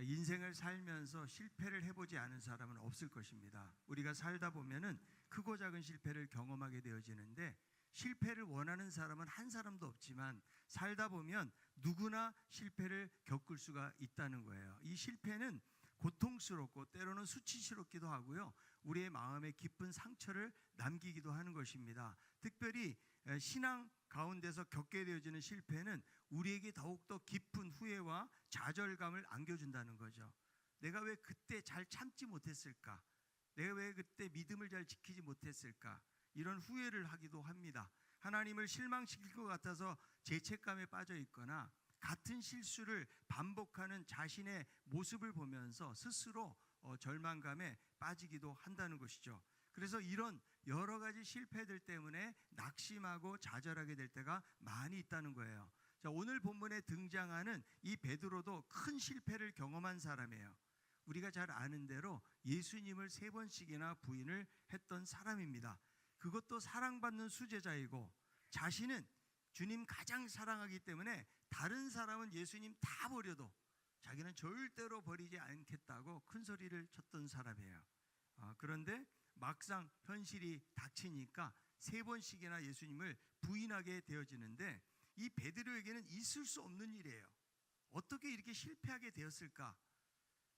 인생을 살면서 실패를 해보지 않은 사람은 없을 것입니다. 우리가 살다 보면은 크고 작은 실패를 경험하게 되어지는데, 실패를 원하는 사람은 한 사람도 없지만 살다 보면 누구나 실패를 겪을 수가 있다는 거예요. 이 실패는 고통스럽고 때로는 수치스럽기도 하고요, 우리의 마음에 깊은 상처를 남기기도 하는 것입니다. 특별히 신앙 가운데서 겪게 되어지는 실패는 우리에게 더욱더 깊은 후회와 좌절감을 안겨준다는 거죠. 내가 왜 그때 잘 참지 못했을까? 내가 왜 그때 믿음을 잘 지키지 못했을까? 이런 후회를 하기도 합니다. 하나님을 실망시킬 것 같아서 죄책감에 빠져 있거나 같은 실수를 반복하는 자신의 모습을 보면서 스스로 절망감에 빠지기도 한다는 것이죠. 그래서 이런 여러 가지 실패들 때문에 낙심하고 좌절하게 될 때가 많이 있다는 거예요. 자, 오늘 본문에 등장하는 이 베드로도 큰 실패를 경험한 사람이에요. 우리가 잘 아는 대로 예수님을 3번씩이나 부인을 했던 사람입니다. 그것도 사랑받는 수제자이고, 자신은 주님 가장 사랑하기 때문에 다른 사람은 예수님 다 버려도 자기는 절대로 버리지 않겠다고 큰 소리를 쳤던 사람이에요. 그런데 막상 현실이 닥치니까 3번씩이나 예수님을 부인하게 되어지는데, 이 베드로에게는 있을 수 없는 일이에요. 어떻게 이렇게 실패하게 되었을까?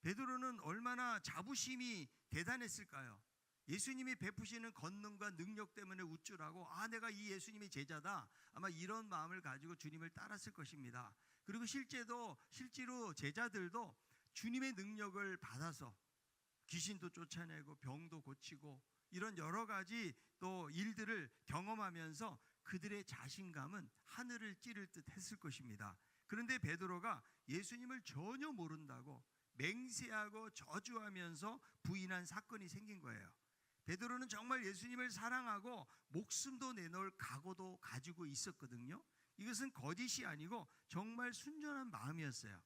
베드로는 얼마나 자부심이 대단했을까요? 예수님이 베푸시는 권능과 능력 때문에 우쭐하고, 내가 이 예수님의 제자다, 아마 이런 마음을 가지고 주님을 따랐을 것입니다. 그리고 실제로 제자들도 주님의 능력을 받아서 귀신도 쫓아내고 병도 고치고 이런 여러 가지 또 일들을 경험하면서 그들의 자신감은 하늘을 찌를 듯 했을 것입니다. 그런데 베드로가 예수님을 전혀 모른다고 맹세하고 저주하면서 부인한 사건이 생긴 거예요. 베드로는 정말 예수님을 사랑하고 목숨도 내놓을 각오도 가지고 있었거든요. 이것은 거짓이 아니고 정말 순전한 마음이었어요.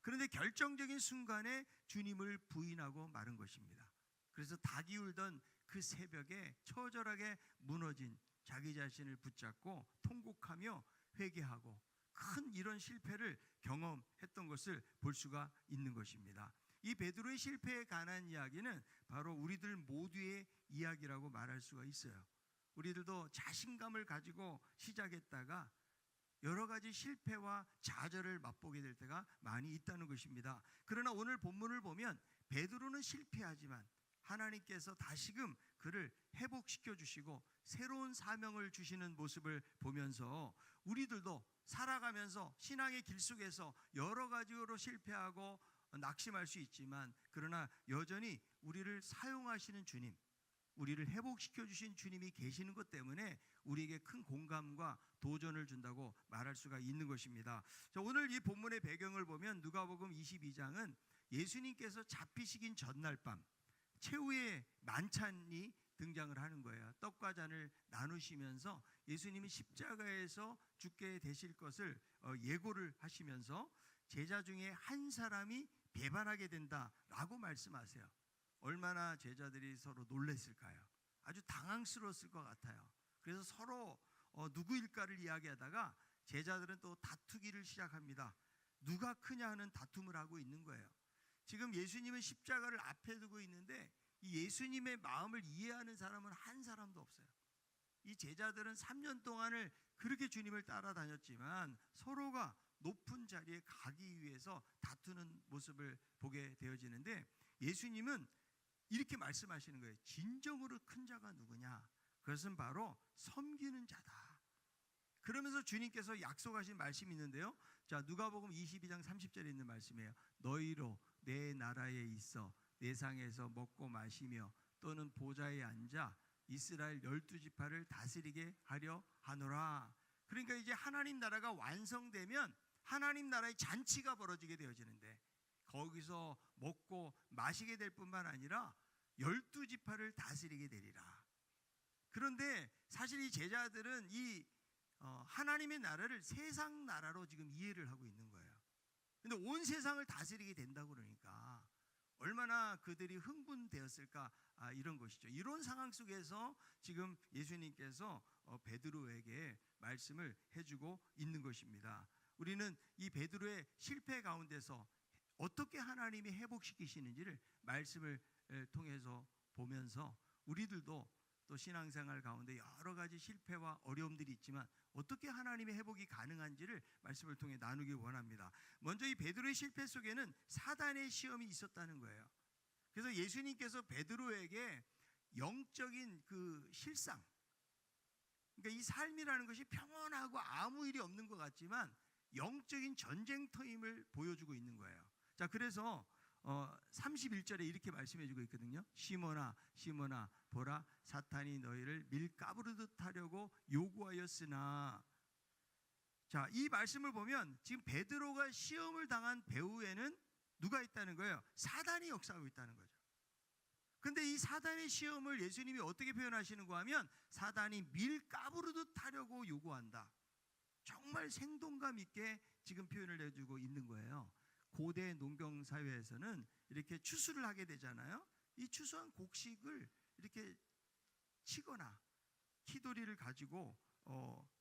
그런데 결정적인 순간에 주님을 부인하고 마른 것입니다. 그래서 닭이 울던 그 새벽에 처절하게 무너진 자기 자신을 붙잡고 통곡하며 회개하고 큰 이런 실패를 경험했던 것을 볼 수가 있는 것입니다. 이 베드로의 실패에 관한 이야기는 바로 우리들 모두의 이야기라고 말할 수가 있어요. 우리들도 자신감을 가지고 시작했다가 여러 가지 실패와 좌절을 맛보게 될 때가 많이 있다는 것입니다. 그러나 오늘 본문을 보면 베드로는 실패하지만 하나님께서 다시금 그를 회복시켜 주시고 새로운 사명을 주시는 모습을 보면서 우리들도 살아가면서 신앙의 길 속에서 여러 가지로 실패하고 낙심할 수 있지만, 그러나 여전히 우리를 사용하시는 주님, 우리를 회복시켜 주신 주님이 계시는 것 때문에 우리에게 큰 공감과 도전을 준다고 말할 수가 있는 것입니다. 자, 오늘 이 본문의 배경을 보면 누가복음 22장은 예수님께서 잡히시긴 전날 밤 최후의 만찬이 등장을 하는 거예요. 떡과 잔을 나누시면서 예수님이 십자가에서 죽게 되실 것을 예고를 하시면서 제자 중에 한 사람이 배반하게 된다라고 말씀하세요. 얼마나 제자들이 서로 놀랐을까요? 아주 당황스러웠을 것 같아요. 그래서 서로 누구일까를 이야기하다가 제자들은 또 다투기를 시작합니다. 누가 크냐 하는 다툼을 하고 있는 거예요. 지금 예수님은 십자가를 앞에 두고 있는데 이 예수님의 마음을 이해하는 사람은 한 사람도 없어요. 이 제자들은 3년 동안을 그렇게 주님을 따라다녔지만 서로가 높은 자리에 가기 위해서 다투는 모습을 보게 되어지는데, 예수님은 이렇게 말씀하시는 거예요. 진정으로 큰 자가 누구냐? 그것은 바로 섬기는 자다. 그러면서 주님께서 약속하신 말씀이 있는데요. 자, 누가복음 22장 30절에 있는 말씀이에요. 너희로 내 나라에 있어 내 상에서 먹고 마시며 또는 보좌에 앉아 이스라엘 12지파를 다스리게 하려 하노라. 그러니까 이제 하나님 나라가 완성되면 하나님 나라의 잔치가 벌어지게 되어지는데, 거기서 먹고 마시게 될 뿐만 아니라 12지파를 다스리게 되리라. 그런데 사실 이 제자들은 이 하나님의 나라를 세상 나라로 지금 이해를 하고 있는 거예요. 그런데 온 세상을 다스리게 된다고 그러니까 얼마나 그들이 흥분되었을까, 이런 것이죠. 이런 상황 속에서 지금 예수님께서 베드로에게 말씀을 해주고 있는 것입니다. 우리는 이 베드로의 실패 가운데서 어떻게 하나님이 회복시키시는지를 말씀을 통해서 보면서 우리들도 또 신앙생활 가운데 여러 가지 실패와 어려움들이 있지만 어떻게 하나님의 회복이 가능한지를 말씀을 통해 나누기 원합니다. 먼저 이 베드로의 실패 속에는 사단의 시험이 있었다는 거예요. 그래서 예수님께서 베드로에게 영적인 그 실상, 그러니까 이 삶이라는 것이 평온하고 아무 일이 없는 것 같지만 영적인 전쟁터임을 보여주고 있는 거예요. 자, 그래서 31절에 이렇게 말씀해 주고 있거든요. 시몬아 시몬아 보라 사탄이 너희를 밀가부르듯 하려고 요구하였으나. 자, 이 말씀을 보면 지금 베드로가 시험을 당한 배후에는 누가 있다는 거예요? 사단이 역사하고 있다는 거죠. 근데 이 사단의 시험을 예수님이 어떻게 표현하시는가 하면 사단이 밀가부르듯 하려고 요구한다. 정말 생동감 있게 지금 표현을 해주고 있는 거예요. 고대 농경 사회에서는 이렇게 추수를 하게 되잖아요. 이 추수한 곡식을 이렇게 치거나 키도리를 가지고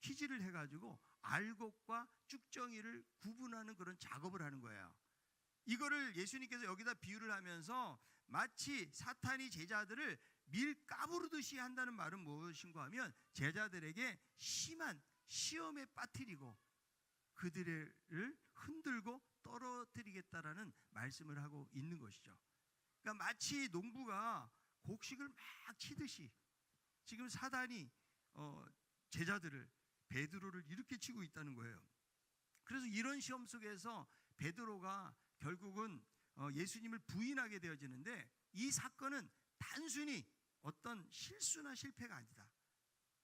키질을 해가지고 알곡과 쭉정이를 구분하는 그런 작업을 하는 거예요. 이거를 예수님께서 여기다 비유를 하면서 마치 사탄이 제자들을 밀가부르듯이 한다는 말은 무엇인가 하면 제자들에게 심한 시험에 빠뜨리고 그들을 흔들고 떨어뜨리겠다라는 말씀을 하고 있는 것이죠. 그러니까 마치 농부가 곡식을 막 치듯이 지금 사단이 제자들을 베드로를 이렇게 치고 있다는 거예요. 그래서 이런 시험 속에서 베드로가 결국은 예수님을 부인하게 되어지는데 이 사건은 단순히 어떤 실수나 실패가 아니다.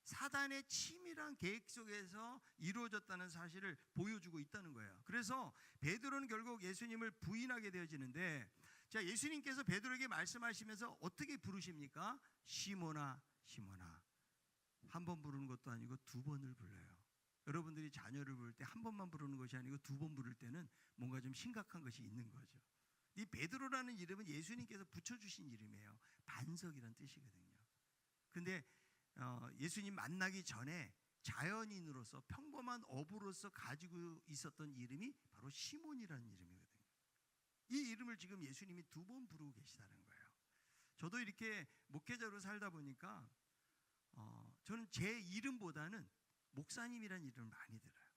사단의 치밀한 계획 속에서 이루어졌다는 사실을 보여주고 있다는 거예요. 그래서 베드로는 결국 예수님을 부인하게 되어지는데, 자, 예수님께서 베드로에게 말씀하시면서 어떻게 부르십니까? 시몬아 시몬아. 한 번 부르는 것도 아니고 두 번을 불러요. 여러분들이 자녀를 부를 때 한 번만 부르는 것이 아니고 두 번 부를 때는 뭔가 좀 심각한 것이 있는 거죠. 이 베드로라는 이름은 예수님께서 붙여주신 이름이에요. 반석이란 뜻이거든요. 근데 예수님 만나기 전에 자연인으로서 평범한 어부로서 가지고 있었던 이름이 바로 시몬이라는 이름이거든요. 이 이름을 지금 예수님이 두 번 부르고 계시다는 거예요. 저도 이렇게 목회자로 살다 보니까 저는 제 이름보다는 목사님이라는 이름을 많이 들어요.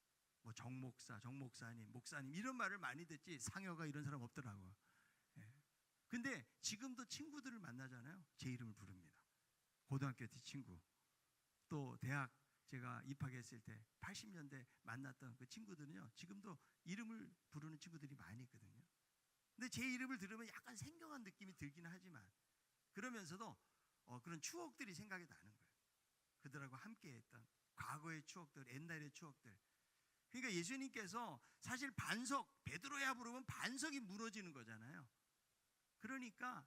뭐 정목사, 정목사님, 목사님 이런 말을 많이 듣지 상여가 이런 사람 없더라고요. 근데 지금도 친구들을 만나잖아요. 제 이름을 부릅니다. 고등학교 때 친구, 또 대학 제가 입학했을 때 80년대 만났던 그 친구들은요, 지금도 이름을 부르는 친구들이 많이 있거든요. 근데 제 이름을 들으면 약간 생경한 느낌이 들긴 하지만 그러면서도 그런 추억들이 생각이 나는 거예요. 그들하고 함께했던 과거의 추억들, 옛날의 추억들. 그러니까 예수님께서 사실 반석, 베드로야 부르면 반석이 무너지는 거잖아요. 그러니까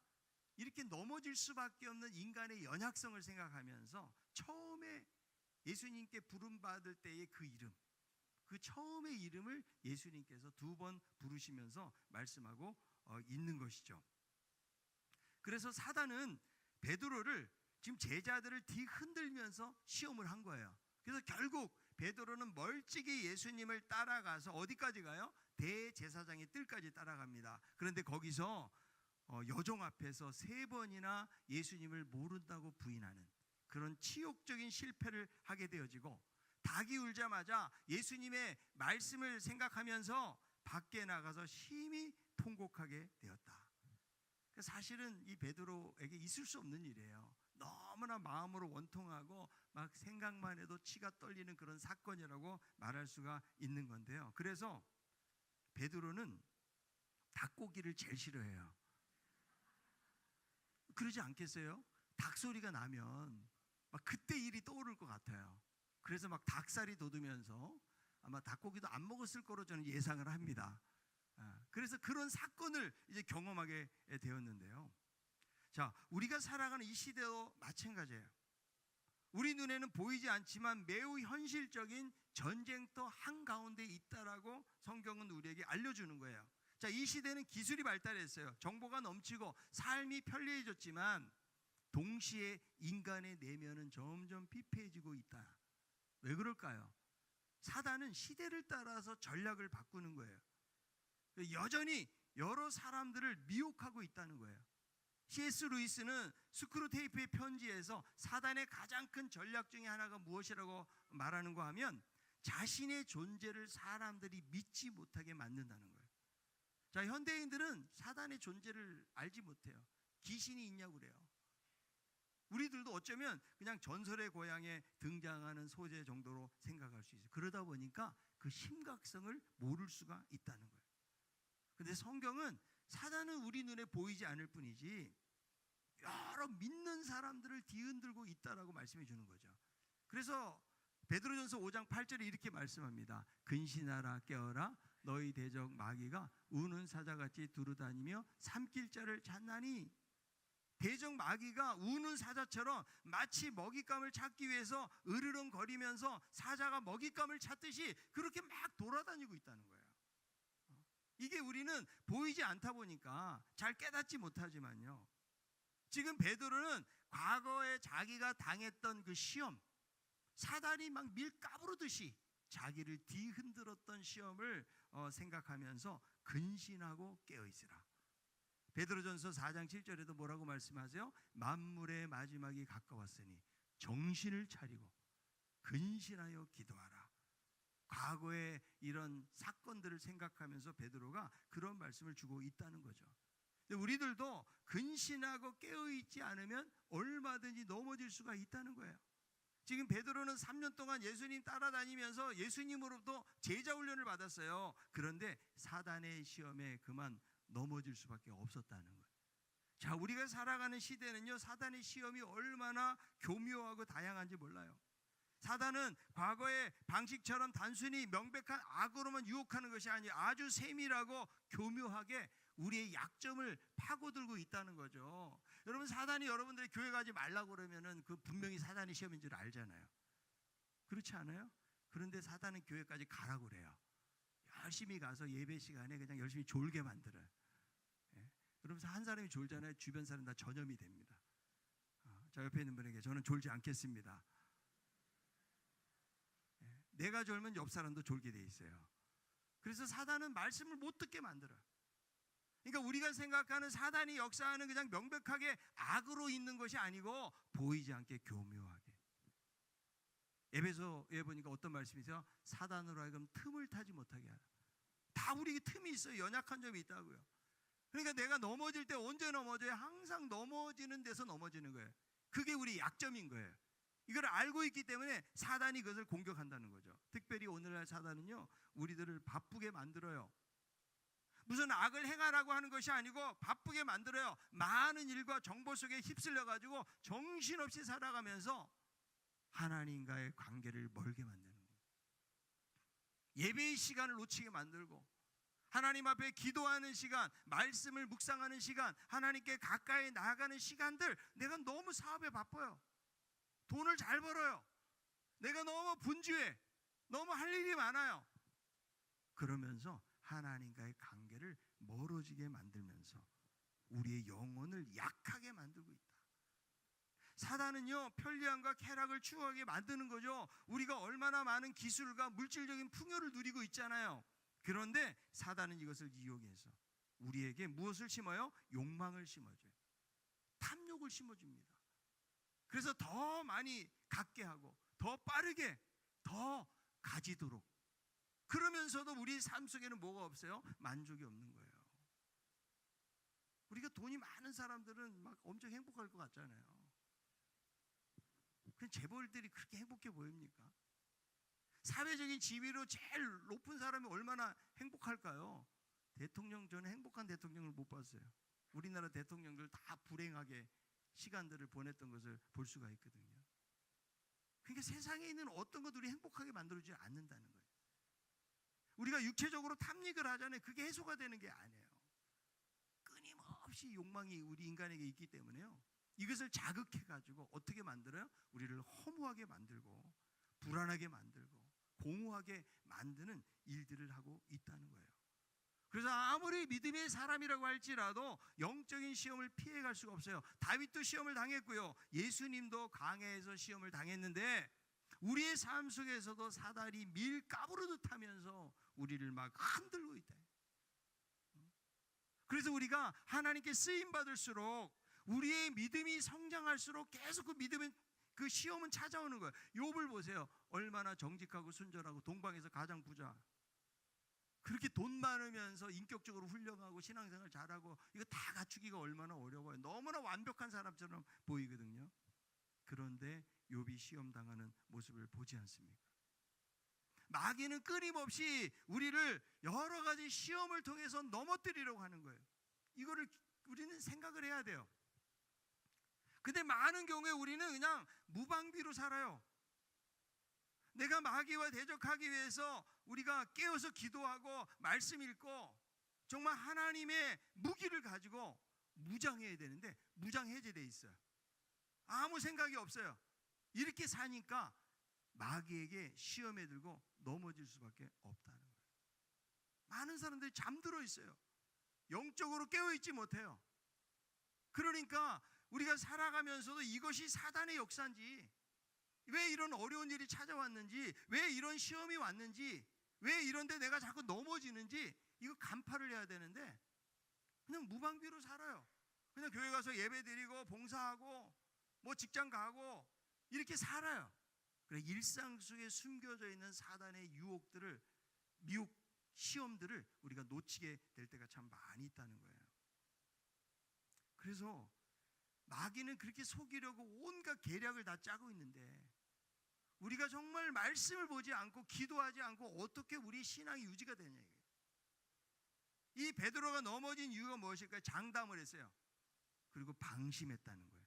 이렇게 넘어질 수밖에 없는 인간의 연약성을 생각하면서 처음에 예수님께 부름받을 때의 그 이름, 그 처음의 이름을 예수님께서 두 번 부르시면서 말씀하고 있는 것이죠. 그래서 사단은 베드로를 지금 제자들을 뒤흔들면서 시험을 한 거예요. 그래서 결국 베드로는 멀찍이 예수님을 따라가서 어디까지 가요? 대제사장의 뜰까지 따라갑니다. 그런데 거기서 여종 앞에서 3번이나 예수님을 모른다고 부인하는 그런 치욕적인 실패를 하게 되어지고, 닭이 울자마자 예수님의 말씀을 생각하면서 밖에 나가서 심히 통곡하게 되었다. 사실은 이 베드로에게 있을 수 없는 일이에요. 너무나 마음으로 원통하고 막 생각만 해도 치가 떨리는 그런 사건이라고 말할 수가 있는 건데요. 그래서 베드로는 닭고기를 제일 싫어해요. 그러지 않겠어요? 닭 소리가 나면 막 그때 일이 떠오를 것 같아요. 그래서 막 닭살이 돋으면서 아마 닭고기도 안 먹었을 거로 저는 예상을 합니다. 그래서 그런 사건을 이제 경험하게 되었는데요. 자, 우리가 살아가는 이 시대도 마찬가지예요. 우리 눈에는 보이지 않지만 매우 현실적인 전쟁터 한가운데 있다라고 성경은 우리에게 알려주는 거예요. 자, 이 시대는 기술이 발달했어요. 정보가 넘치고 삶이 편리해졌지만 동시에 인간의 내면은 점점 피폐해지고 있다. 왜 그럴까요? 사단은 시대를 따라서 전략을 바꾸는 거예요. 여전히 여러 사람들을 미혹하고 있다는 거예요. C.S. 루이스는 스크루테이프의 편지에서 사단의 가장 큰 전략 중에 하나가 무엇이라고 말하는가 하면 자신의 존재를 사람들이 믿지 못하게 만든다는 거예요. 자, 현대인들은 사단의 존재를 알지 못해요. 귀신이 있냐고 그래요. 우리들도 어쩌면 그냥 전설의 고향에 등장하는 소재 정도로 생각할 수 있어요. 그러다 보니까 그 심각성을 모를 수가 있다는 거예요. 그런데 성경은 사단은 우리 눈에 보이지 않을 뿐이지 여러 믿는 사람들을 뒤흔들고 있다라고 말씀해 주는 거죠. 그래서 베드로전서 5장 8절에 이렇게 말씀합니다. 근신하라 깨어라 너희 대적 마귀가 우는 사자같이 두루다니며 삼킬 자를 찾나니. 대적 마귀가 우는 사자처럼 마치 먹잇감을 찾기 위해서 으르렁거리면서 사자가 먹잇감을 찾듯이 그렇게 막 돌아다니고 있다는 거예요. 이게 우리는 보이지 않다 보니까 잘 깨닫지 못하지만요, 지금 베드로는 과거에 자기가 당했던 그 시험, 사단이 막 밀 까부르듯이 자기를 뒤흔들었던 시험을 생각하면서 근신하고 깨어있으라. 베드로전서 4장 7절에도 뭐라고 말씀하세요? 만물의 마지막이 가까웠으니 정신을 차리고 근신하여 기도하라. 과거의 이런 사건들을 생각하면서 베드로가 그런 말씀을 주고 있다는 거죠. 우리들도 근신하고 깨어있지 않으면 얼마든지 넘어질 수가 있다는 거예요. 지금 베드로는 3년 동안 예수님 따라다니면서 예수님으로부터 제자 훈련을 받았어요. 그런데 사단의 시험에 그만 넘어질 수밖에 없었다는 거예요. 자, 우리가 살아가는 시대는요, 사단의 시험이 얼마나 교묘하고 다양한지 몰라요. 사단은 과거의 방식처럼 단순히 명백한 악으로만 유혹하는 것이 아니라 아주 세밀하고 교묘하게 우리의 약점을 파고들고 있다는 거죠. 여러분, 사단이 여러분들이 교회 가지 말라고 그러면은 그 분명히 사단의 시험인 줄 알잖아요. 그렇지 않아요? 그런데 사단은 교회까지 가라고 그래요. 열심히 가서 예배 시간에 그냥 열심히 졸게 만들어요. 예? 그러면서 한 사람이 졸잖아요. 주변 사람 다 전염이 됩니다. 자, 옆에 있는 분에게 저는 졸지 않겠습니다. 예? 내가 졸면 옆 사람도 졸게 돼 있어요. 그래서 사단은 말씀을 못 듣게 만들어요. 그러니까 우리가 생각하는 사단이 역사하는 그냥 명백하게 악으로 있는 것이 아니고 보이지 않게 교묘하게. 에베소에 보니까 어떤 말씀이세요? 사단으로 하여금 틈을 타지 못하게 하라. 다 우리에게 틈이 있어요. 연약한 점이 있다고요. 그러니까 내가 넘어질 때 언제 넘어져요? 항상 넘어지는 데서 넘어지는 거예요. 그게 우리 약점인 거예요. 이걸 알고 있기 때문에 사단이 그것을 공격한다는 거죠. 특별히 오늘날 사단은요, 우리들을 바쁘게 만들어요. 무슨 악을 행하라고 하는 것이 아니고 바쁘게 만들어요. 많은 일과 정보 속에 휩쓸려 가지고 정신없이 살아가면서 하나님과의 관계를 멀게 만드는 거예요. 예배의 시간을 놓치게 만들고 하나님 앞에 기도하는 시간, 말씀을 묵상하는 시간, 하나님께 가까이 나아가는 시간들, 내가 너무 사업에 바빠요. 돈을 잘 벌어요. 내가 너무 분주해. 너무 할 일이 많아요. 그러면서 하나님과의 관계를 멀어지게 만들면서 우리의 영혼을 약하게 만들고 있다. 사단은요, 편리함과 쾌락을 추구하게 만드는 거죠. 우리가 얼마나 많은 기술과 물질적인 풍요를 누리고 있잖아요. 그런데 사단은 이것을 이용해서 우리에게 무엇을 심어요? 욕망을 심어줘요. 탐욕을 심어줍니다. 그래서 더 많이 갖게 하고 더 빠르게 더 가지도록. 그러면서도 우리 삶 속에는 뭐가 없어요? 만족이 없는 거예요. 우리가 돈이 많은 사람들은 막 엄청 행복할 것 같잖아요. 그 재벌들이 그렇게 행복해 보입니까? 사회적인 지위로 제일 높은 사람이 얼마나 행복할까요? 대통령, 저는 행복한 대통령을 못 봤어요. 우리나라 대통령들 다 불행하게 시간들을 보냈던 것을 볼 수가 있거든요. 그러니까 세상에 있는 어떤 것도 우리 행복하게 만들어주지 않는다는 거예요. 우리가 육체적으로 탐닉을 하잖아요. 그게 해소가 되는 게 아니에요. 끊임없이 욕망이 우리 인간에게 있기 때문에요, 이것을 자극해가지고 어떻게 만들어요? 우리를 허무하게 만들고 불안하게 만들고 공허하게 만드는 일들을 하고 있다는 거예요. 그래서 아무리 믿음의 사람이라고 할지라도 영적인 시험을 피해갈 수가 없어요. 다윗도 시험을 당했고요, 예수님도 광야에서 시험을 당했는데 우리의 삶 속에서도 사단이 밀 까부르듯 하면서 우리를 막 흔들고 있다. 그래서 우리가 하나님께 쓰임 받을수록 우리의 믿음이 성장할수록 계속 그 믿음은 그 시험은 찾아오는 거예요. 욥을 보세요. 얼마나 정직하고 순전하고 동방에서 가장 부자. 그렇게 돈 많으면서 인격적으로 훌륭하고 신앙생활 잘하고 이거 다 갖추기가 얼마나 어려워요. 너무나 완벽한 사람처럼 보이거든요. 그런데 욥이 시험 당하는 모습을 보지 않습니까? 마귀는 끊임없이 우리를 여러 가지 시험을 통해서 넘어뜨리려고 하는 거예요. 이거를 우리는 생각을 해야 돼요. 근데 많은 경우에 우리는 그냥 무방비로 살아요. 내가 마귀와 대적하기 위해서 우리가 깨어서 기도하고 말씀 읽고 정말 하나님의 무기를 가지고 무장해야 되는데 무장 해제돼 있어요. 아무 생각이 없어요. 이렇게 사니까 마귀에게 시험에 들고 넘어질 수밖에 없다는 거예요. 많은 사람들이 잠들어 있어요. 영적으로 깨어있지 못해요. 그러니까 우리가 살아가면서도 이것이 사단의 역사인지, 왜 이런 어려운 일이 찾아왔는지, 왜 이런 시험이 왔는지, 왜 이런데 내가 자꾸 넘어지는지 이거 간파를 해야 되는데 그냥 무방비로 살아요. 그냥 교회 가서 예배 드리고 봉사하고 뭐 직장 가고 이렇게 살아요. 그래, 일상 속에 숨겨져 있는 사단의 유혹들을, 미혹 시험들을 우리가 놓치게 될 때가 참 많이 있다는 거예요. 그래서 마귀는 그렇게 속이려고 온갖 계략을 다 짜고 있는데 우리가 정말 말씀을 보지 않고 기도하지 않고 어떻게 우리 신앙이 유지가 되냐 이거예요. 이 베드로가 넘어진 이유가 무엇일까요? 장담을 했어요. 그리고 방심했다는 거예요.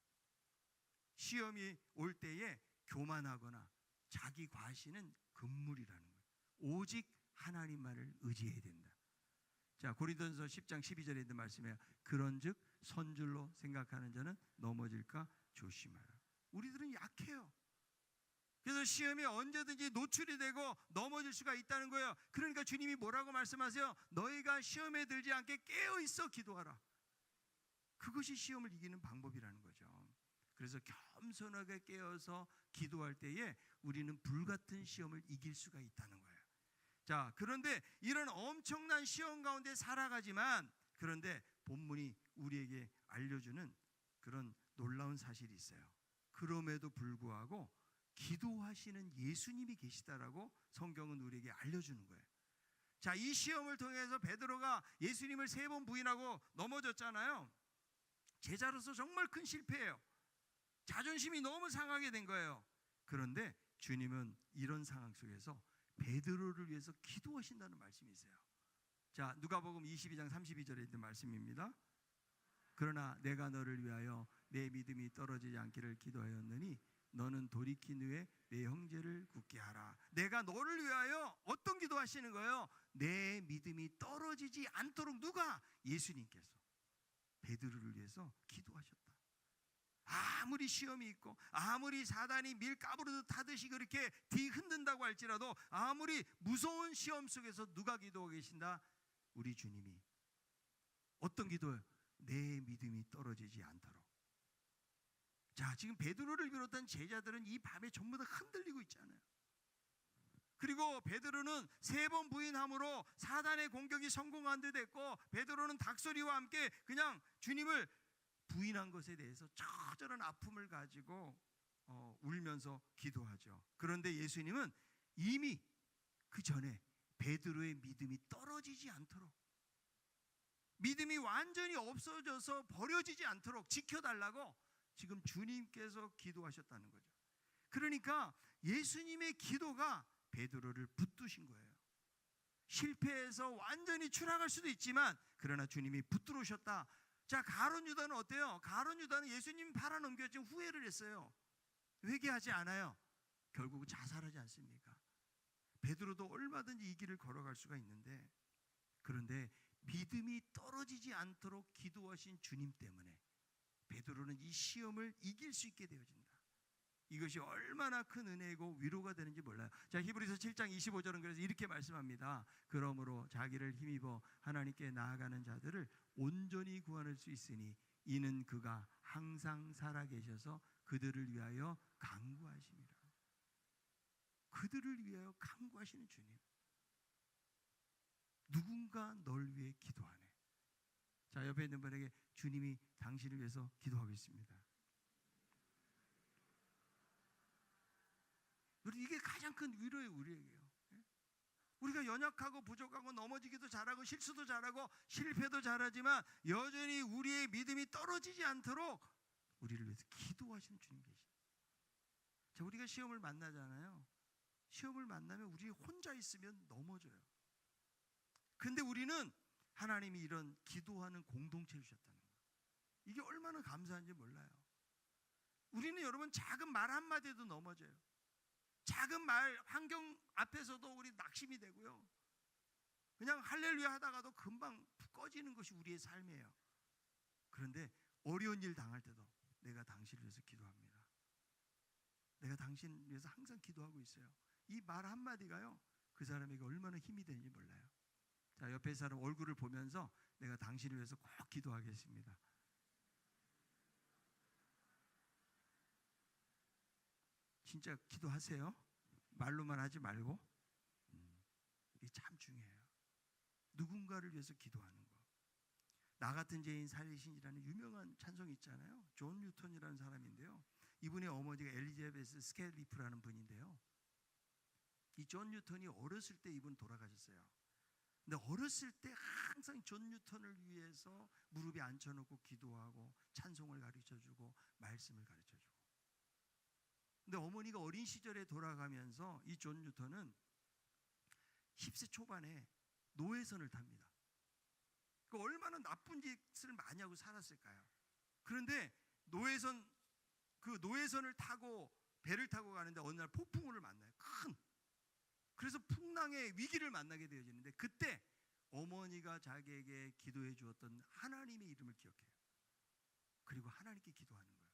시험이 올 때에 교만하거나 자기 과시는 금물이라는 거예요. 오직 하나님만을 의지해야 된다. 자, 고린도전서 10장 12절에 있는 말씀이에요. 그런즉 선줄로 생각하는 자는 넘어질까 조심하라. 우리들은 약해요. 그래서 시험에 언제든지 노출이 되고 넘어질 수가 있다는 거예요. 그러니까 주님이 뭐라고 말씀하세요? 너희가 시험에 들지 않게 깨어있어 기도하라. 그것이 시험을 이기는 방법이라는 거죠. 그래서 겸손하게 깨어서 기도할 때에 우리는 불같은 시험을 이길 수가 있다는 거예요. 자, 그런데 이런 엄청난 시험 가운데 살아가지만, 그런데 본문이 우리에게 알려주는 그런 놀라운 사실이 있어요. 그럼에도 불구하고 기도하시는 예수님이 계시다라고 성경은 우리에게 알려주는 거예요. 자, 이 시험을 통해서 베드로가 예수님을 3번 부인하고 넘어졌잖아요. 제자로서 정말 큰 실패예요. 자존심이 너무 상하게 된 거예요. 그런데 주님은 이런 상황 속에서 베드로를 위해서 기도하신다는 말씀이 있어요. 자, 누가복음 22장 32절에 있는 말씀입니다. 그러나 내가 너를 위하여 내 믿음이 떨어지지 않기를 기도하였느니 너는 돌이킨 후에 내 형제를 굳게 하라. 내가 너를 위하여 어떤 기도하시는 거예요? 내 믿음이 떨어지지 않도록. 누가? 예수님께서 베드로를 위해서 기도하셨다. 아무리 시험이 있고 아무리 사단이 밀가부르듯 하듯이 그렇게 뒤흔든다고 할지라도, 아무리 무서운 시험 속에서 누가 기도하고 계신다? 우리 주님이. 어떤 기도예요? 내 믿음이 떨어지지 않도록. 자, 지금 베드로를 비롯한 제자들은 이 밤에 전부 다 흔들리고 있잖아요. 그리고 베드로는 3번 부인함으로 사단의 공격이 성공한 듯 했고, 베드로는 닭소리와 함께 그냥 주님을 부인한 것에 대해서 처절한 아픔을 가지고 울면서 기도하죠. 그런데 예수님은 이미 그 전에 베드로의 믿음이 떨어지지 않도록, 믿음이 완전히 없어져서 버려지지 않도록 지켜달라고 지금 주님께서 기도하셨다는 거죠. 그러니까 예수님의 기도가 베드로를 붙드신 거예요. 실패해서 완전히 추락할 수도 있지만 그러나 주님이 붙들으셨다. 자, 가룟 유다는 어때요? 가룟 유다는 예수님 팔아넘겼지만 후회를 했어요. 회개하지 않아요. 결국 자살하지 않습니까? 베드로도 얼마든지 이 길을 걸어갈 수가 있는데, 그런데 믿음이 떨어지지 않도록 기도하신 주님 때문에 베드로는 이 시험을 이길 수 있게 되어진다. 이것이 얼마나 큰 은혜이고 위로가 되는지 몰라요. 자, 히브리서 7장 25절은 그래서 이렇게 말씀합니다. 그러므로 자기를 힘입어 하나님께 나아가는 자들을 온전히 구원할 수 있으니 이는 그가 항상 살아계셔서 그들을 위하여 간구하심이라. 그들을 위하여 간구하시는 주님. 누군가 널 위해 기도하네. 자, 옆에 있는 분에게 주님이 당신을 위해서 기도하고 있습니다. 우리 이게 가장 큰 위로예요, 우리에게요. 우리가 연약하고 부족하고 넘어지기도 잘하고 실수도 잘하고 실패도 잘하지만 여전히 우리의 믿음이 떨어지지 않도록 우리를 위해서 기도하시는 주님 계십니다. 자, 우리가 시험을 만나잖아요. 시험을 만나면 우리 혼자 있으면 넘어져요. 근데 우리는 하나님이 이런 기도하는 공동체를 주셨다는 거예요. 이게 얼마나 감사한지 몰라요. 우리는 여러분 작은 말 한마디에도 넘어져요. 작은 말 환경 앞에서도 우리 낙심이 되고요. 그냥 할렐루야 하다가도 금방 꺼지는 것이 우리의 삶이에요. 그런데 어려운 일 당할 때도 내가 당신을 위해서 기도합니다. 내가 당신을 위해서 항상 기도하고 있어요. 이 말 한마디가요, 그 사람에게 얼마나 힘이 되는지 몰라요. 자, 옆에 사람 얼굴을 보면서 내가 당신을 위해서 꼭 기도하겠습니다. 진짜 기도하세요. 말로만 하지 말고. 이게 참 중요해요. 누군가를 위해서 기도하는 거. 나 같은 죄인 살리신이라는 유명한 찬송이 있잖아요. 존 뉴턴이라는 사람인데요. 이분의 어머니가 엘리자베스 스켈리프라는 분인데요. 이 존 뉴턴이 어렸을 때 이분 돌아가셨어요. 근데 어렸을 때 항상 존 뉴턴을 위해서 무릎에 앉혀놓고 기도하고 찬송을 가르쳐주고 말씀을 가르쳐주고. 근데 어머니가 어린 시절에 돌아가면서 이 존 뉴턴은 10세 초반에 노예선을 탑니다. 그 얼마나 나쁜 짓을 많이 하고 살았을까요? 그런데 노예선을 타고 배를 타고 가는데 어느 날 폭풍우를 만나요. 그래서 풍랑의 위기를 만나게 되어지는데 그때 어머니가 자기에게 기도해 주었던 하나님의 이름을 기억해요. 그리고 하나님께 기도하는 거예요.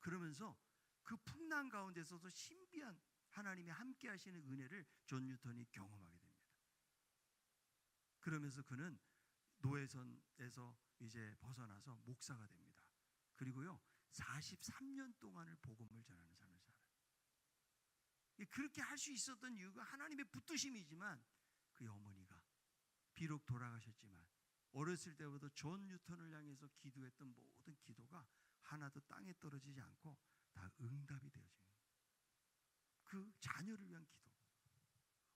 그러면서 그 풍랑 가운데서도 신비한 하나님이 함께 하시는 은혜를 존 뉴턴이 경험하게 됩니다. 그러면서 그는 노예선에서 이제 벗어나서 목사가 됩니다. 그리고요 43년 동안을 복음을 전하는 삶을 살아요. 그렇게 할 수 있었던 이유가 하나님의 붙드심이지만 그의 어머니가 비록 돌아가셨지만 어렸을 때부터 존 뉴턴을 향해서 기도했던 모든 기도가 하나도 땅에 떨어지지 않고 다 응답이 되어지는 거예요. 그 자녀를 위한 기도.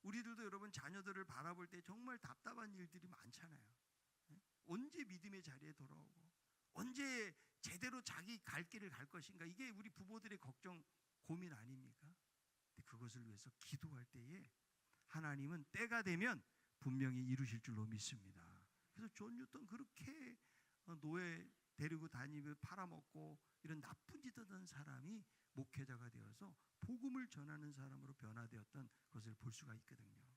우리들도 여러분 자녀들을 바라볼 때 정말 답답한 일들이 많잖아요. 언제 믿음의 자리에 돌아오고 언제 제대로 자기 갈 길을 갈 것인가. 이게 우리 부모들의 걱정, 고민 아닙니까? 근데 그것을 위해서 기도할 때에 하나님은 때가 되면 분명히 이루실 줄로 믿습니다. 그래서 존 뉴턴 그렇게 노예 데리고 다니며 팔아먹고 이런 나쁜 짓 하던 사람이 목회자가 되어서 복음을 전하는 사람으로 변화되었던 것을 볼 수가 있거든요.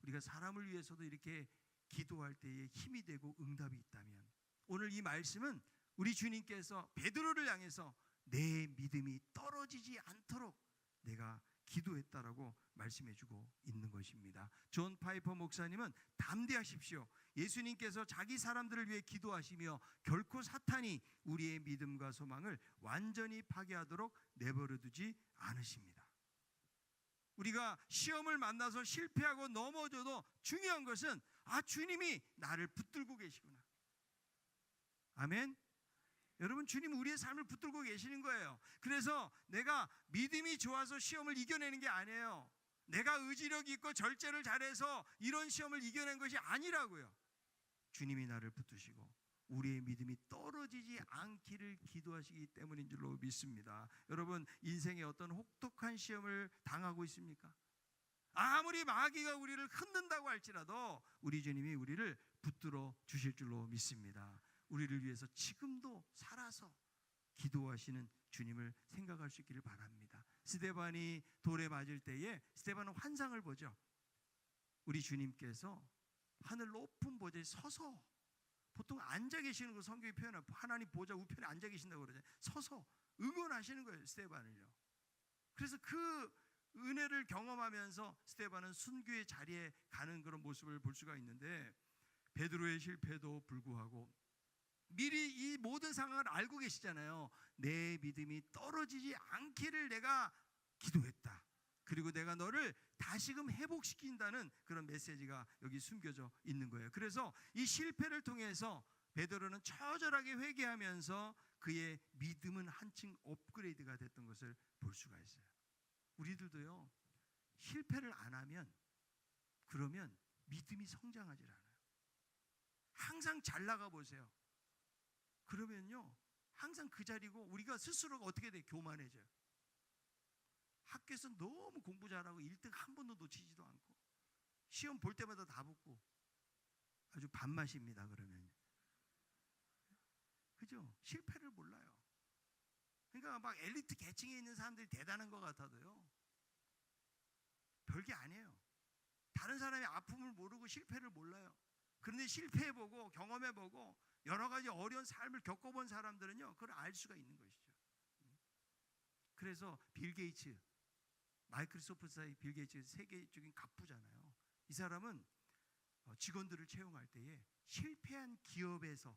우리가 사람을 위해서도 이렇게 기도할 때에 힘이 되고 응답이 있다면 오늘 이 말씀은 우리 주님께서 베드로를 향해서 내 믿음이 떨어지지 않도록 내가 기도했다라고 말씀해주고 있는 것입니다. 존 파이퍼 목사님은 담대하십시오. 예수님께서 자기 사람들을 위해 기도하시며 결코 사탄이 우리의 믿음과 소망을 완전히 파괴하도록 내버려두지 않으십니다. 우리가 시험을 만나서 실패하고 넘어져도 중요한 것은 주님이 나를 붙들고 계시구나. 아멘. 여러분 주님은 우리의 삶을 붙들고 계시는 거예요. 그래서 내가 믿음이 좋아서 시험을 이겨내는 게 아니에요. 내가 의지력이 있고 절제를 잘해서 이런 시험을 이겨낸 것이 아니라고요. 주님이 나를 붙드시고 우리의 믿음이 떨어지지 않기를 기도하시기 때문인 줄로 믿습니다. 여러분 인생에 어떤 혹독한 시험을 당하고 있습니까? 아무리 마귀가 우리를 흔든다고 할지라도 우리 주님이 우리를 붙들어 주실 줄로 믿습니다. 우리를 위해서 지금도 살아서 기도하시는 주님을 생각할 수 있기를 바랍니다. 스데반이 돌에 맞을 때에 스데반은 환상을 보죠. 우리 주님께서 하늘 높은 보좌에 서서, 보통 앉아 계시는 거 성경이 표현하고 하나님 보좌 우편에 앉아 계신다고 그러잖아요. 서서 응원하시는 거예요, 스데반을요. 그래서 그 은혜를 경험하면서 스데반은 순교의 자리에 가는 그런 모습을 볼 수가 있는데 베드로의 실패도 불구하고 미리 이 모든 상황을 알고 계시잖아요. 내 믿음이 떨어지지 않기를 내가 기도했다. 그리고 내가 너를 다시금 회복시킨다는 그런 메시지가 여기 숨겨져 있는 거예요. 그래서 이 실패를 통해서 베드로는 처절하게 회개하면서 그의 믿음은 한층 업그레이드가 됐던 것을 볼 수가 있어요. 우리들도요, 실패를 안 하면 그러면 믿음이 성장하지 않아요. 항상 잘 나가 보세요. 그러면요, 항상 그 자리고 우리가 스스로가 어떻게 돼? 교만해져요. 학교에서 너무 공부 잘하고 1등 한 번도 놓치지도 않고 시험 볼 때마다 다 붙고 아주 밥맛입니다. 그러면 그죠? 실패를 몰라요. 그러니까 막 엘리트 계층에 있는 사람들이 대단한 것 같아도요, 별게 아니에요. 다른 사람의 아픔을 모르고 실패를 몰라요. 그런데 실패해보고 경험해보고 여러 가지 어려운 삶을 겪어본 사람들은요, 그걸 알 수가 있는 것이죠. 그래서 빌 게이츠, 마이크로소프트사의 빌 게이츠 세계적인 갑부잖아요. 이 사람은 직원들을 채용할 때에 실패한 기업에서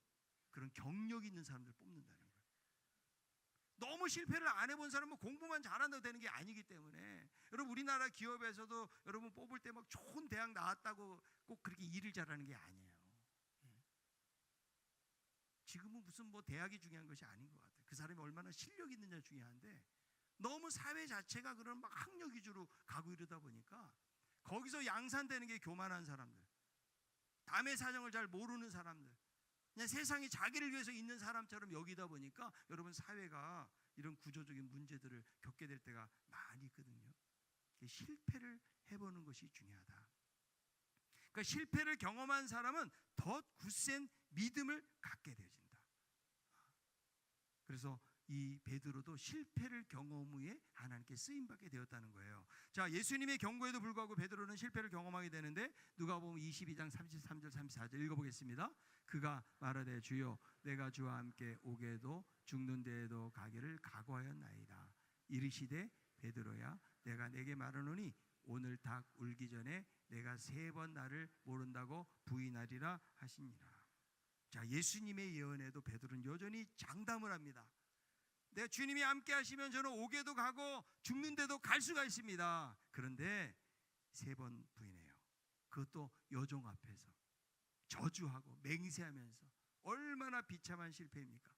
그런 경력 있는 사람들을 뽑는다는 거예요. 너무 실패를 안 해본 사람은 공부만 잘한다고 되는 게 아니기 때문에, 여러분 우리나라 기업에서도 여러분 뽑을 때 막 좋은 대학 나왔다고 꼭 그렇게 일을 잘하는 게 아니에요. 지금은 무슨 뭐 대학이 중요한 것이 아닌 것 같아요. 그 사람이 얼마나 실력이 있느냐 중요한데, 너무 사회 자체가 그런 막 학력 위주로 가고 이러다 보니까 거기서 양산되는 게 교만한 사람들, 남의 사정을 잘 모르는 사람들, 그냥 세상이 자기를 위해서 있는 사람처럼 여기다 보니까 여러분 사회가 이런 구조적인 문제들을 겪게 될 때가 많이 있거든요. 실패를 해보는 것이 중요하다. 그러니까 실패를 경험한 사람은 더 굳센 믿음을 갖게 되어진다. 그래서 이 베드로도 실패를 경험 후에 하나님께 쓰임받게 되었다는 거예요. 자, 예수님의 경고에도 불구하고 베드로는 실패를 경험하게 되는데, 누가복음 22장 33절 34절 읽어보겠습니다. 그가 말하되 주여 내가 주와 함께 오게도 죽는 데에도 가기를 각오하였나이다. 이르시되 베드로야 내가 내게 말하노니 오늘 닭 울기 전에 내가 3번 나를 모른다고 부인하리라 하시니라. 자, 예수님의 예언에도 베드로는 여전히 장담을 합니다. 내 주님이 함께 하시면 저는 오게도 가고 죽는 데도 갈 수가 있습니다. 그런데 3번 부인해요. 그것도 여종 앞에서 저주하고 맹세하면서. 얼마나 비참한 실패입니까?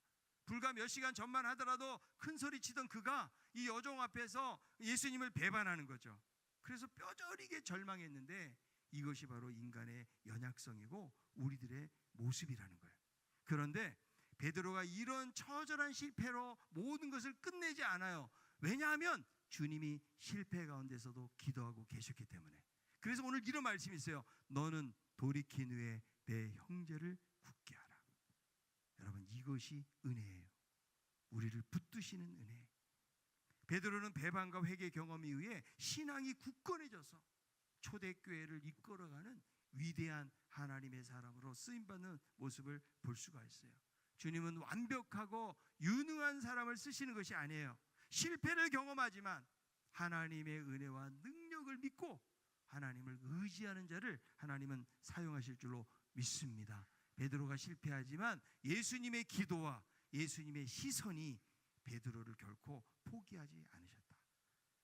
불과 몇 시간 전만 하더라도 큰 소리 치던 그가 이 여종 앞에서 예수님을 배반하는 거죠. 그래서 뼈저리게 절망했는데, 이것이 바로 인간의 연약성이고 우리들의 모습이라는 거예요. 그런데 베드로가 이런 처절한 실패로 모든 것을 끝내지 않아요. 왜냐하면 주님이 실패 가운데서도 기도하고 계셨기 때문에. 그래서 오늘 이런 말씀이 있어요. 너는 돌이킨 후에 내 형제를 굳게 하라. 여러분, 이것이 은혜예요. 우리를 붙드시는 은혜. 베드로는 배반과 회개 경험 이후에 신앙이 굳건해져서 초대교회를 이끌어가는 위대한 하나님의 사람으로 쓰임받는 모습을 볼 수가 있어요. 주님은 완벽하고 유능한 사람을 쓰시는 것이 아니에요. 실패를 경험하지만 하나님의 은혜와 능력을 믿고 하나님을 의지하는 자를 하나님은 사용하실 줄로 믿습니다. 베드로가 실패하지만 예수님의 기도와 예수님의 시선이 베드로를 결코 포기하지 않으셨다.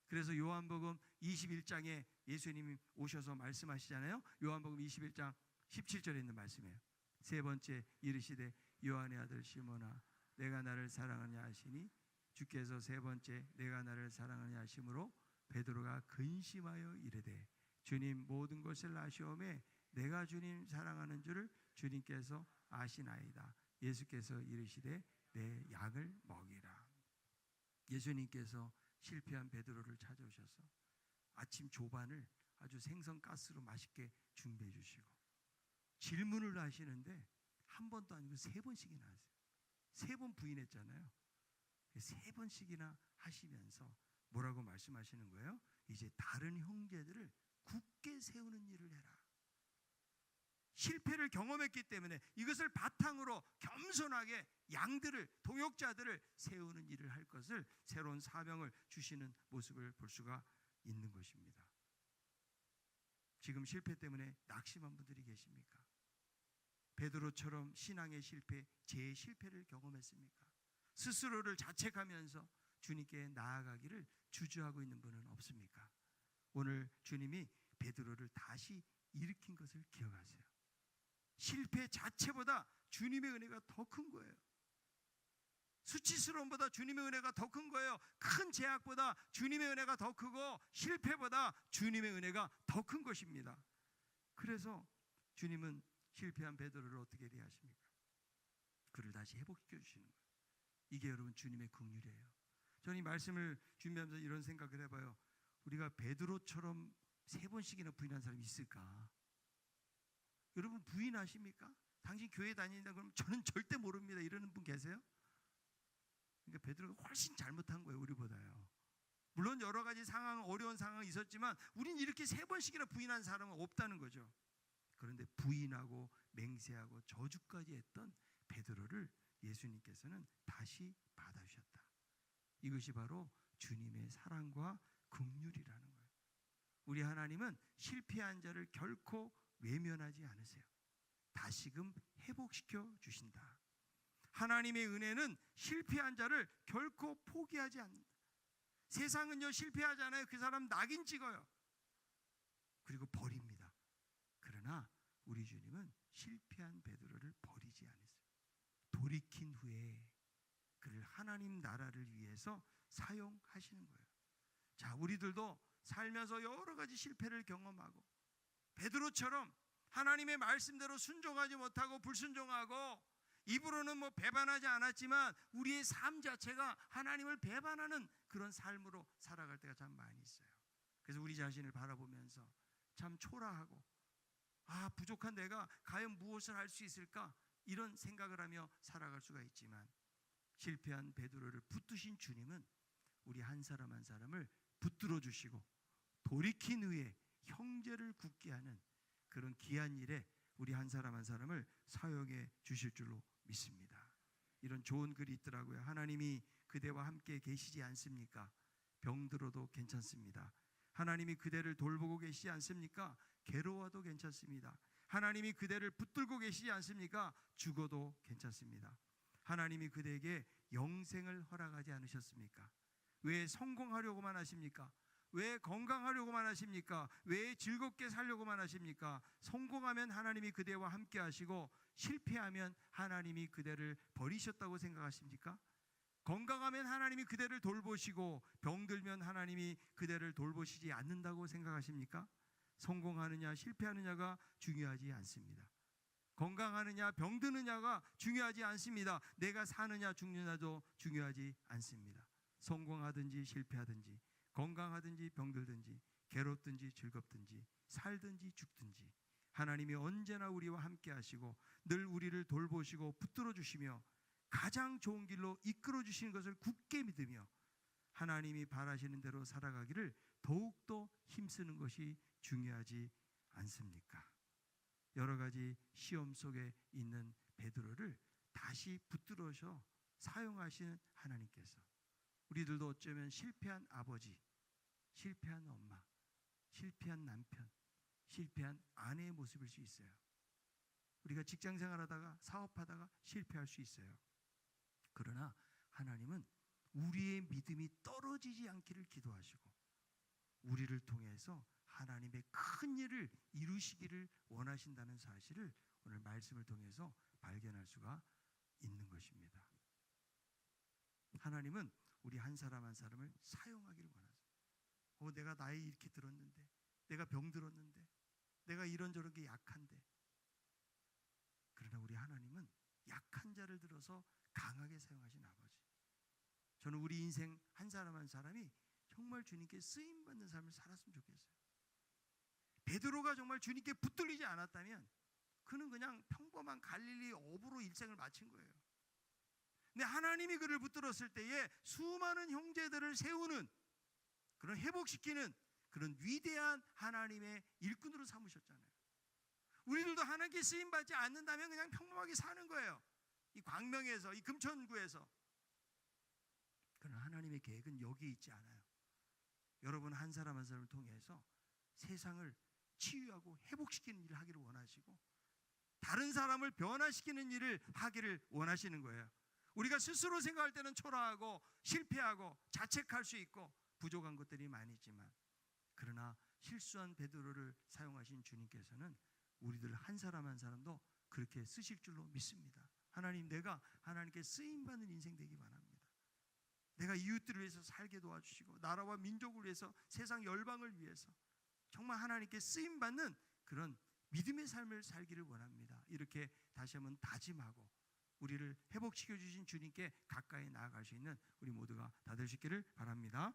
그래서 요한복음 21장에 예수님이 오셔서 말씀하시잖아요. 요한복음 21장 17절에 있는 말씀이에요. 3번째 이르시되 요한의 아들 시몬아 내가 나를 사랑하냐 하시니, 주께서 3번째 내가 나를 사랑하냐 하심으로 베드로가 근심하여 이르되 주님 모든 것을 아시오매 내가 주님 사랑하는 줄을 주님께서 아시나이다. 예수께서 이르시되 내 양을 먹이라. 예수님께서 실패한 베드로를 찾아오셔서 아침 조반을 아주 생선가스로 맛있게 준비해 주시고 질문을 하시는데 한 번도 아니고 3번씩이나 하세요. 3번 부인했잖아요. 3번씩이나 하시면서 뭐라고 말씀하시는 거예요? 이제 다른 형제들을 굳게 세우는 일을 해라. 실패를 경험했기 때문에 이것을 바탕으로 겸손하게 양들을, 동역자들을 세우는 일을 할 것을, 새로운 사명을 주시는 모습을 볼 수가 있는 것입니다. 지금 실패 때문에 낙심한 분들이 계십니까? 베드로처럼 신앙의 실패, 제 실패를 경험했습니까? 스스로를 자책하면서 주님께 나아가기를 주저하고 있는 분은 없습니까? 오늘 주님이 베드로를 다시 일으킨 것을 기억하세요. 실패 자체보다 주님의 은혜가 더 큰 거예요. 수치스러움보다 주님의 은혜가 더 큰 거예요. 큰 제약보다 주님의 은혜가 더 크고 실패보다 주님의 은혜가 더 큰 것입니다. 그래서 주님은 실패한 베드로를 어떻게 대하십니까? 그를 다시 회복시켜 주시는 거예요. 이게 여러분 주님의 긍휼이에요. 저는 이 말씀을 준비하면서 이런 생각을 해봐요. 우리가 베드로처럼 3번씩이나 부인한 사람이 있을까? 여러분 부인하십니까? 당신 교회 다닌다 그러면 저는 절대 모릅니다 이러는 분 계세요? 그러니까 베드로가 훨씬 잘못한 거예요, 우리보다요. 물론 여러 가지 상황, 어려운 상황이 있었지만 우린 이렇게 3번씩이나 부인한 사람은 없다는 거죠. 그런데 부인하고 맹세하고 저주까지 했던 베드로를 예수님께서는 다시 받아주셨다. 이것이 바로 주님의 사랑과 긍휼이라는 거예요. 우리 하나님은 실패한 자를 결코 외면하지 않으세요. 다시금 회복시켜 주신다. 하나님의 은혜는 실패한 자를 결코 포기하지 않는다. 세상은요 실패하잖아요. 그 사람 낙인 찍어요. 그리고 버립니다. 그러나 우리 주님은 실패한 베드로를 버리지 않으세요. 돌이킨 후에 그를 하나님 나라를 위해서 사용하시는 거예요. 자, 우리들도 살면서 여러 가지 실패를 경험하고 베드로처럼 하나님의 말씀대로 순종하지 못하고 불순종하고 입으로는 배반하지 않았지만 우리의 삶 자체가 하나님을 배반하는 그런 삶으로 살아갈 때가 참 많이 있어요. 그래서 우리 자신을 바라보면서 참 초라하고 부족한 내가 과연 무엇을 할 수 있을까 이런 생각을 하며 살아갈 수가 있지만 실패한 베드로를 붙드신 주님은 우리 한 사람 한 사람을 붙들어 주시고 돌이킨 후에 형제를 굳게 하는 그런 귀한 일에 우리 한 사람 한 사람을 사용해 주실 줄로 믿습니다. 이런 좋은 글이 있더라고요. 하나님이 그대와 함께 계시지 않습니까? 병들어도 괜찮습니다. 하나님이 그대를 돌보고 계시지 않습니까? 괴로워도 괜찮습니다. 하나님이 그대를 붙들고 계시지 않습니까? 죽어도 괜찮습니다. 하나님이 그대에게 영생을 허락하지 않으셨습니까? 왜 성공하려고만 하십니까? 왜 건강하려고만 하십니까? 왜 즐겁게 살려고만 하십니까? 성공하면 하나님이 그대와 함께 하시고 실패하면 하나님이 그대를 버리셨다고 생각하십니까? 건강하면 하나님이 그대를 돌보시고 병들면 하나님이 그대를 돌보시지 않는다고 생각하십니까? 성공하느냐 실패하느냐가 중요하지 않습니다. 건강하느냐 병드느냐가 중요하지 않습니다. 내가 사느냐 죽느냐도 중요하지 않습니다. 성공하든지 실패하든지 건강하든지 병들든지 괴롭든지 즐겁든지 살든지 죽든지 하나님이 언제나 우리와 함께 하시고 늘 우리를 돌보시고 붙들어 주시며 가장 좋은 길로 이끌어 주시는 것을 굳게 믿으며 하나님이 바라시는 대로 살아가기를 더욱더 힘쓰는 것이 중요하지 않습니까? 여러 가지 시험 속에 있는 베드로를 다시 붙들어서 사용하시는 하나님께서 우리들도 어쩌면 실패한 아버지, 실패한 엄마, 실패한 남편, 실패한 아내의 모습일 수 있어요. 우리가 직장 생활하다가 사업하다가 실패할 수 있어요. 그러나 하나님은 우리의 믿음이 떨어지지 않기를 기도하시고 우리를 통해서 하나님의 큰 일을 이루시기를 원하신다는 사실을 오늘 말씀을 통해서 발견할 수가 있는 것입니다. 하나님은 우리 한 사람 한 사람을 사용하기를 원하세요. 내가 나이 이렇게 들었는데, 내가 병들었는데, 내가 이런저런 약한데. 그러나 우리 하나님은 약한 자를 들어서 강하게 사용하신 아버지. 저는 우리 인생 한 사람 한 사람이 정말 주님께 쓰임받는 삶을 살았으면 좋겠어요. 베드로가 정말 주님께 붙들리지 않았다면 그는 그냥 평범한 갈릴리 어부로 일생을 마친 거예요. 근데 하나님이 그를 붙들었을 때에 수많은 형제들을 세우는 그런 회복시키는 그런 위대한 하나님의 일꾼으로 삼으셨잖아요. 우리들도 하나님께 쓰임받지 않는다면 그냥 평범하게 사는 거예요. 이 광명에서, 이 금천구에서. 그러나 하나님의 계획은 여기 있지 않아요. 여러분 한 사람 한 사람을 통해서 세상을 치유하고 회복시키는 일을 하기를 원하시고 다른 사람을 변화시키는 일을 하기를 원하시는 거예요. 우리가 스스로 생각할 때는 초라하고 실패하고 자책할 수 있고 부족한 것들이 많이 있지만 그러나 실수한 베드로를 사용하신 주님께서는 우리들 한 사람 한 사람도 그렇게 쓰실 줄로 믿습니다. 하나님, 내가 하나님께 쓰임받는 인생 되기 바랍니다. 내가 이웃들을 위해서 살게 도와주시고 나라와 민족을 위해서, 세상 열방을 위해서 정말 하나님께 쓰임받는 그런 믿음의 삶을 살기를 원합니다. 이렇게 다시 한번 다짐하고 우리를 회복시켜 주신 주님께 가까이 나아갈 수 있는 우리 모두가 다 되시기를 바랍니다.